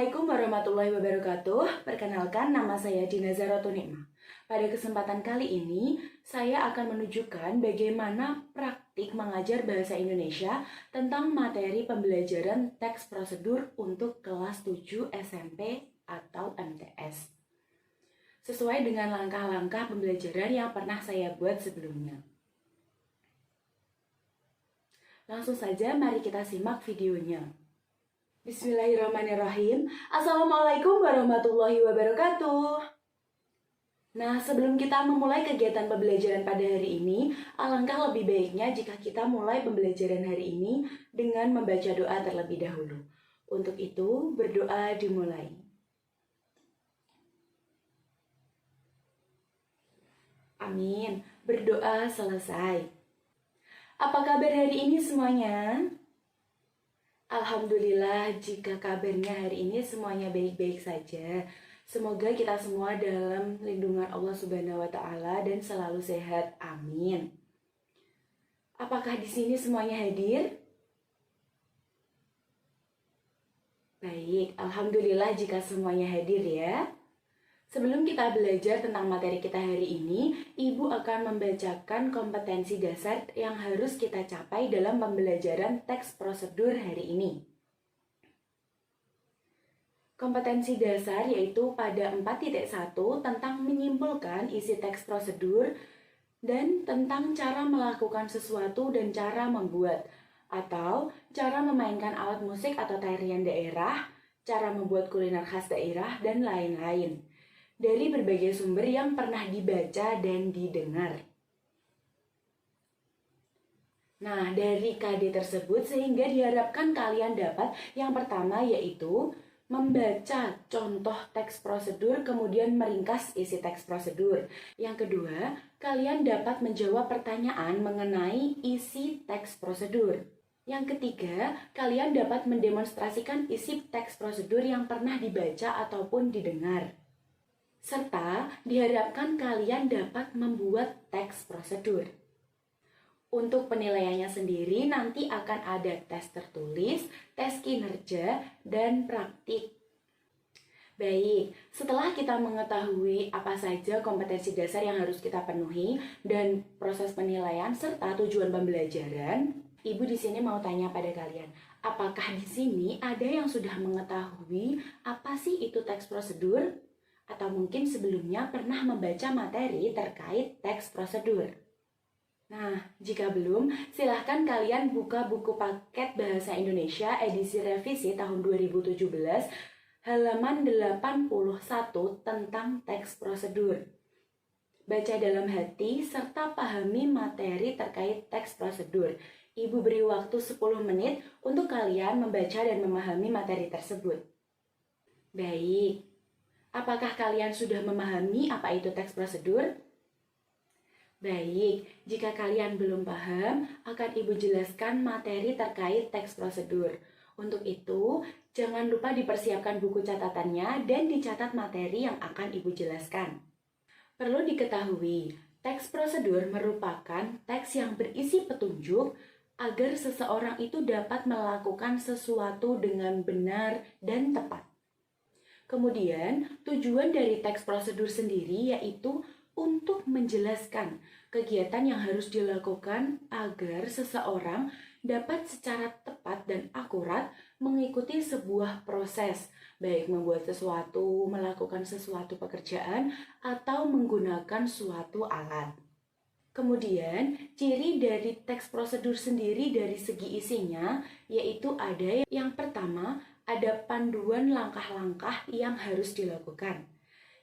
Assalamualaikum warahmatullahi wabarakatuh. Perkenalkan, nama saya Dina Zaratunima. Pada kesempatan kali ini, saya akan menunjukkan bagaimana praktik mengajar bahasa Indonesia tentang materi pembelajaran teks prosedur untuk kelas 7 SMP atau MTS. Sesuai dengan langkah-langkah pembelajaran yang pernah saya buat sebelumnya. Langsung saja, mari kita simak videonya. Bismillahirrahmanirrahim. Assalamualaikum warahmatullahi wabarakatuh. Nah, sebelum kita memulai kegiatan pembelajaran pada hari ini, alangkah lebih baiknya jika kita mulai pembelajaran hari ini dengan membaca doa terlebih dahulu. Untuk itu, berdoa dimulai. Amin. Berdoa selesai. Apa kabar hari ini semuanya? Alhamdulillah, jika kabarnya hari ini semuanya baik-baik saja. Semoga kita semua dalam lindungan Allah Subhanahu wa Ta'ala dan selalu sehat. Amin. Apakah di sini semuanya hadir? Baik, alhamdulillah jika semuanya hadir ya. Sebelum kita belajar tentang materi kita hari ini, Ibu akan membacakan kompetensi dasar yang harus kita capai dalam pembelajaran teks prosedur hari ini. Kompetensi dasar yaitu pada 4.1 tentang menyimpulkan isi teks prosedur dan tentang cara melakukan sesuatu dan cara membuat, atau cara memainkan alat musik atau tarian daerah, cara membuat kuliner khas daerah, dan lain-lain. Dari berbagai sumber yang pernah dibaca dan didengar. Nah, dari KD tersebut sehingga diharapkan kalian dapat yang pertama yaitu membaca contoh teks prosedur kemudian meringkas isi teks prosedur. Yang kedua, kalian dapat menjawab pertanyaan mengenai isi teks prosedur. Yang ketiga, kalian dapat mendemonstrasikan isi teks prosedur yang pernah dibaca ataupun didengar. Serta diharapkan kalian dapat membuat teks prosedur. Untuk penilaiannya sendiri nanti akan ada tes tertulis, tes kinerja, dan praktik. Baik, setelah kita mengetahui apa saja kompetensi dasar yang harus kita penuhi dan proses penilaian serta tujuan pembelajaran, Ibu di sini mau tanya pada kalian, apakah di sini ada yang sudah mengetahui apa sih itu teks prosedur? Atau mungkin sebelumnya pernah membaca materi terkait teks prosedur. Nah, jika belum, silahkan kalian buka buku paket Bahasa Indonesia edisi revisi tahun 2017, halaman 81 tentang teks prosedur. Baca dalam hati serta pahami materi terkait teks prosedur. Ibu beri waktu 10 menit untuk kalian membaca dan memahami materi tersebut. Baik. Apakah kalian sudah memahami apa itu teks prosedur? Baik, jika kalian belum paham, akan Ibu jelaskan materi terkait teks prosedur. Untuk itu, jangan lupa dipersiapkan buku catatannya dan dicatat materi yang akan Ibu jelaskan. Perlu diketahui, teks prosedur merupakan teks yang berisi petunjuk agar seseorang itu dapat melakukan sesuatu dengan benar dan tepat. Kemudian, tujuan dari teks prosedur sendiri yaitu untuk menjelaskan kegiatan yang harus dilakukan agar seseorang dapat secara tepat dan akurat mengikuti sebuah proses, baik membuat sesuatu, melakukan sesuatu pekerjaan, atau menggunakan suatu alat. Kemudian, ciri dari teks prosedur sendiri dari segi isinya yaitu ada yang pertama, ada panduan langkah-langkah yang harus dilakukan.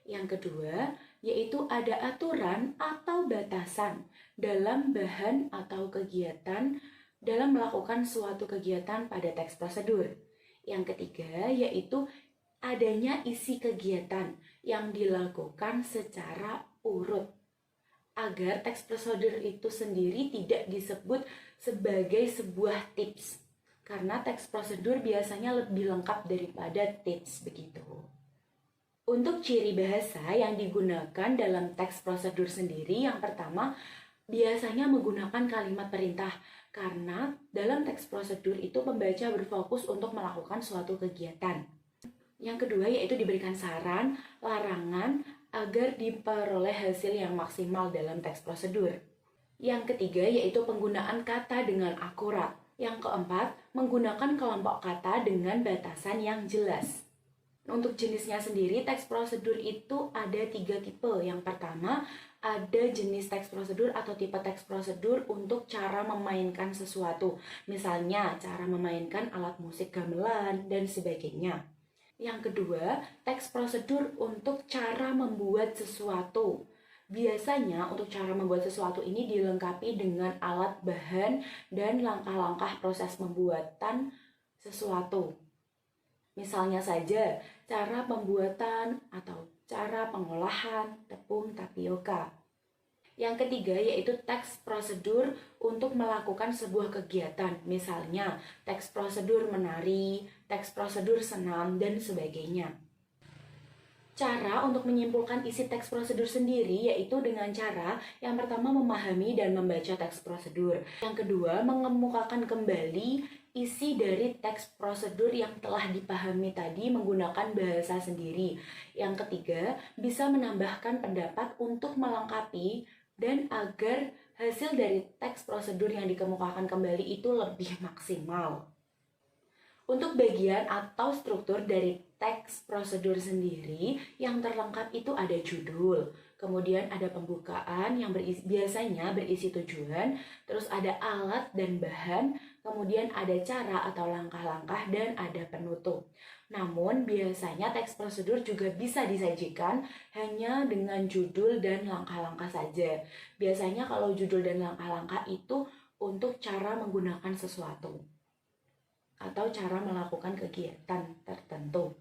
Yang kedua, yaitu ada aturan atau batasan dalam bahan atau kegiatan dalam melakukan suatu kegiatan pada teks prosedur. Yang ketiga, yaitu adanya isi kegiatan yang dilakukan secara urut agar teks prosedur itu sendiri tidak disebut sebagai sebuah tips. Karena teks prosedur biasanya lebih lengkap daripada tips begitu. Untuk ciri bahasa yang digunakan dalam teks prosedur sendiri, yang pertama biasanya menggunakan kalimat perintah. Karena dalam teks prosedur itu pembaca berfokus untuk melakukan suatu kegiatan. Yang kedua yaitu diberikan saran, larangan agar diperoleh hasil yang maksimal dalam teks prosedur. Yang ketiga yaitu penggunaan kata dengan akurat. Yang keempat, menggunakan kelompok kata dengan batasan yang jelas. Untuk jenisnya sendiri, teks prosedur itu ada 3 tipe. Yang pertama, ada jenis teks prosedur atau tipe teks prosedur untuk cara memainkan sesuatu. Misalnya, cara memainkan alat musik gamelan dan sebagainya. Yang kedua, teks prosedur untuk cara membuat sesuatu. Biasanya untuk cara membuat sesuatu ini dilengkapi dengan alat bahan dan langkah-langkah proses pembuatan sesuatu. Misalnya saja, cara pembuatan atau cara pengolahan tepung tapioka. Yang ketiga yaitu teks prosedur untuk melakukan sebuah kegiatan. Misalnya, teks prosedur menari, teks prosedur senam, dan sebagainya. Cara untuk menyimpulkan isi teks prosedur sendiri yaitu dengan cara yang pertama memahami dan membaca teks prosedur. Yang kedua, mengemukakan kembali isi dari teks prosedur yang telah dipahami tadi menggunakan bahasa sendiri. Yang ketiga, bisa menambahkan pendapat untuk melengkapi dan agar hasil dari teks prosedur yang dikemukakan kembali itu lebih maksimal. Untuk bagian atau struktur dari teks prosedur sendiri yang terlengkap itu ada judul, kemudian ada pembukaan yang biasanya berisi tujuan, terus ada alat dan bahan, kemudian ada cara atau langkah-langkah, dan ada penutup. Namun biasanya teks prosedur juga bisa disajikan hanya dengan judul dan langkah-langkah saja. Biasanya kalau judul dan langkah-langkah itu untuk cara menggunakan sesuatu atau cara melakukan kegiatan tertentu.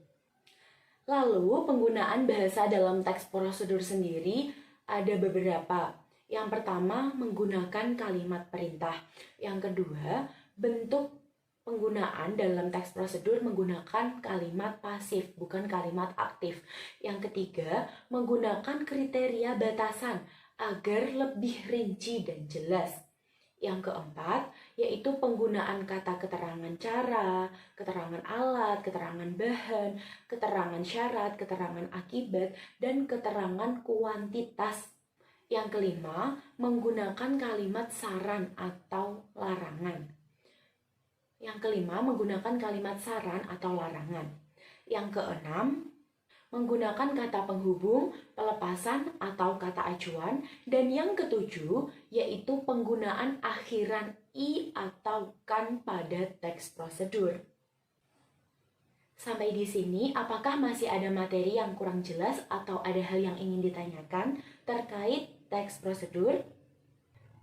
Lalu, penggunaan bahasa dalam teks prosedur sendiri ada beberapa. Yang pertama, menggunakan kalimat perintah. Yang kedua, bentuk penggunaan dalam teks prosedur menggunakan kalimat pasif, bukan kalimat aktif. Yang ketiga, menggunakan kriteria batasan agar lebih rinci dan jelas. Yang keempat, yaitu penggunaan kata keterangan cara, keterangan alat, keterangan bahan, keterangan syarat, keterangan akibat, dan keterangan kuantitas. Yang kelima, menggunakan kalimat saran atau larangan. Yang kelima, menggunakan kalimat saran atau larangan. Yang keenam, menggunakan kata penghubung, pelepasan, atau kata acuan. Dan yang ketujuh, yaitu penggunaan akhiran i atau kan pada teks prosedur. Sampai di sini, apakah masih ada materi yang kurang jelas atau ada hal yang ingin ditanyakan terkait teks prosedur?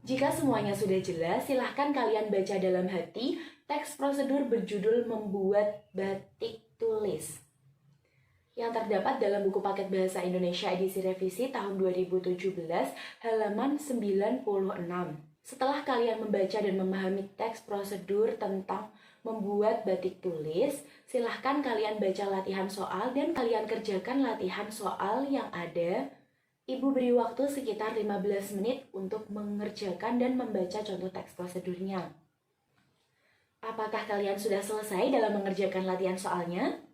Jika semuanya sudah jelas, silahkan kalian baca dalam hati teks prosedur berjudul Membuat Batik Tulis yang terdapat dalam buku paket Bahasa Indonesia edisi revisi tahun 2017 halaman 96. Setelah kalian membaca dan memahami teks prosedur tentang membuat batik tulis, silahkan kalian baca latihan soal dan kalian kerjakan latihan soal yang ada. Ibu beri waktu sekitar 15 menit untuk mengerjakan dan membaca contoh teks prosedurnya. Apakah kalian sudah selesai dalam mengerjakan latihan soalnya?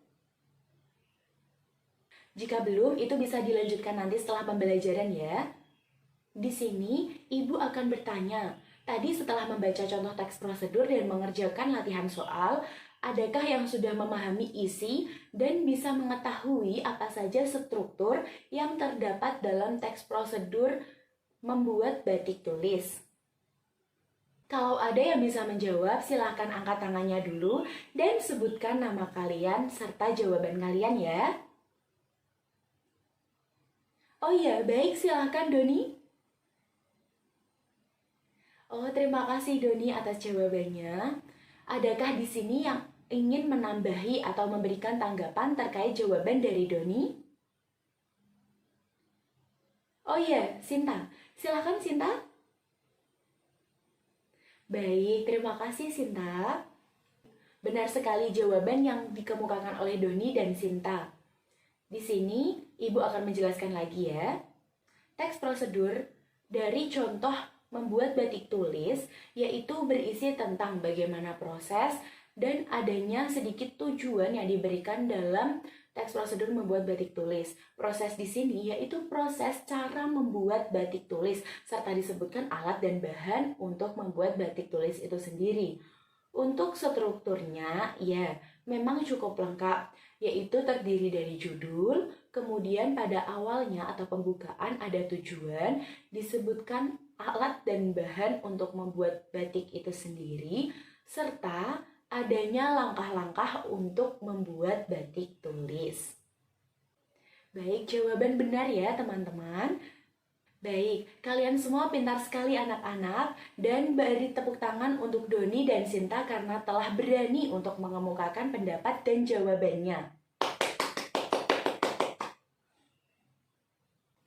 Jika belum, itu bisa dilanjutkan nanti setelah pembelajaran ya. Di sini, Ibu akan bertanya, tadi setelah membaca contoh teks prosedur dan mengerjakan latihan soal, adakah yang sudah memahami isi dan bisa mengetahui apa saja struktur yang terdapat dalam teks prosedur membuat batik tulis? Kalau ada yang bisa menjawab, silakan angkat tangannya dulu dan sebutkan nama kalian serta jawaban kalian ya. Oh iya, baik, silakan Doni. Oh, terima kasih Doni atas jawabannya. Adakah di sini yang ingin menambahi atau memberikan tanggapan terkait jawaban dari Doni? Oh iya, Sinta. Silakan Sinta. Baik, terima kasih Sinta. Benar sekali jawaban yang dikemukakan oleh Doni dan Sinta. Di sini, Ibu akan menjelaskan lagi ya. Teks prosedur dari contoh membuat batik tulis, yaitu berisi tentang bagaimana proses dan adanya sedikit tujuan yang diberikan dalam Teks prosedur membuat batik tulis. Proses di sini yaitu proses cara membuat batik tulis, serta disebutkan alat dan bahan untuk membuat batik tulis itu sendiri. Untuk strukturnya, ya, memang cukup lengkap, yaitu terdiri dari judul, kemudian pada awalnya atau pembukaan ada tujuan, disebutkan alat dan bahan untuk membuat batik itu sendiri, serta adanya langkah-langkah untuk membuat batik tulis. Baik, jawaban benar ya teman-teman. Baik, kalian semua pintar sekali anak-anak, dan beri tepuk tangan untuk Doni dan Sinta karena telah berani untuk mengemukakan pendapat dan jawabannya.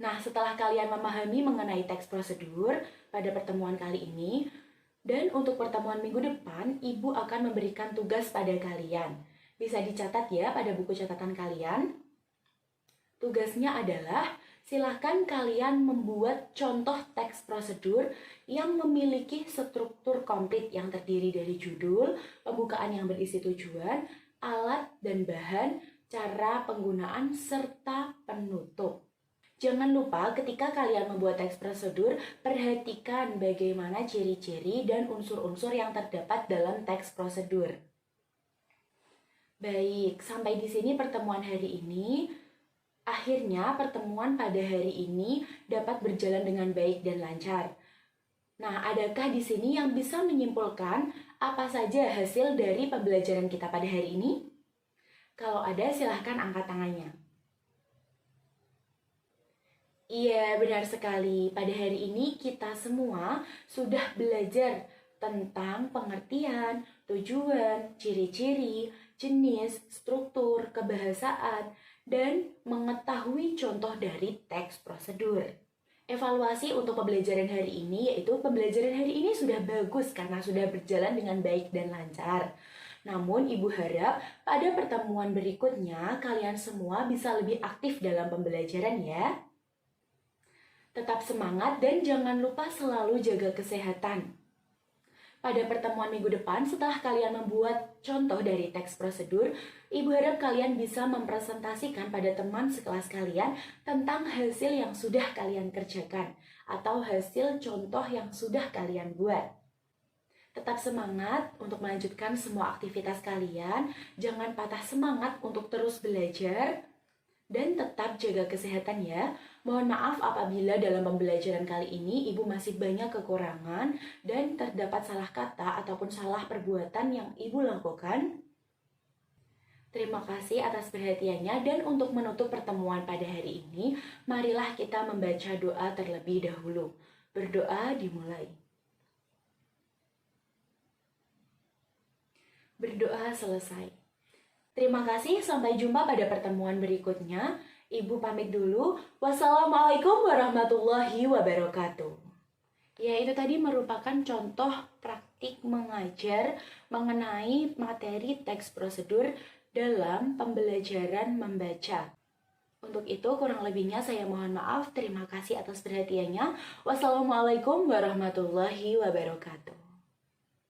Nah, setelah kalian memahami mengenai teks prosedur pada pertemuan kali ini, dan untuk pertemuan minggu depan, Ibu akan memberikan tugas pada kalian. Bisa dicatat ya pada buku catatan kalian. Tugasnya adalah silakan kalian membuat contoh teks prosedur yang memiliki struktur komplit yang terdiri dari judul, pembukaan yang berisi tujuan, alat dan bahan, cara penggunaan, serta penutup. Jangan lupa ketika kalian membuat teks prosedur, perhatikan bagaimana ciri-ciri dan unsur-unsur yang terdapat dalam teks prosedur. Baik, sampai di sini pertemuan hari ini. Akhirnya pertemuan pada hari ini dapat berjalan dengan baik dan lancar. Nah, adakah di sini yang bisa menyimpulkan apa saja hasil dari pembelajaran kita pada hari ini? Kalau ada, silahkan angkat tangannya. Iya, benar sekali. Pada hari ini kita semua sudah belajar tentang pengertian, tujuan, ciri-ciri, jenis, struktur, kebahasaan, dan mengetahui contoh dari teks prosedur. Evaluasi untuk pembelajaran hari ini yaitu pembelajaran hari ini sudah bagus karena sudah berjalan dengan baik dan lancar. Namun Ibu harap pada pertemuan berikutnya kalian semua bisa lebih aktif dalam pembelajaran ya. Tetap semangat dan jangan lupa selalu jaga kesehatan. Pada pertemuan minggu depan, setelah kalian membuat contoh dari teks prosedur, Ibu harap kalian bisa mempresentasikan pada teman sekelas kalian tentang hasil yang sudah kalian kerjakan atau hasil contoh yang sudah kalian buat. Tetap semangat untuk melanjutkan semua aktivitas kalian, jangan patah semangat untuk terus belajar, dan tetap jaga kesehatan ya. Mohon maaf apabila dalam pembelajaran kali ini Ibu masih banyak kekurangan dan terdapat salah kata ataupun salah perbuatan yang Ibu lakukan. Terima kasih atas perhatiannya, dan untuk menutup pertemuan pada hari ini, marilah kita membaca doa terlebih dahulu. Berdoa dimulai. Berdoa selesai. Terima kasih, sampai jumpa pada pertemuan berikutnya. Ibu pamit dulu. Wassalamualaikum warahmatullahi wabarakatuh. Ya, itu tadi merupakan contoh praktik mengajar mengenai materi teks prosedur dalam pembelajaran membaca. Untuk itu, kurang lebihnya saya mohon maaf. Terima kasih atas perhatiannya. Wassalamualaikum warahmatullahi wabarakatuh.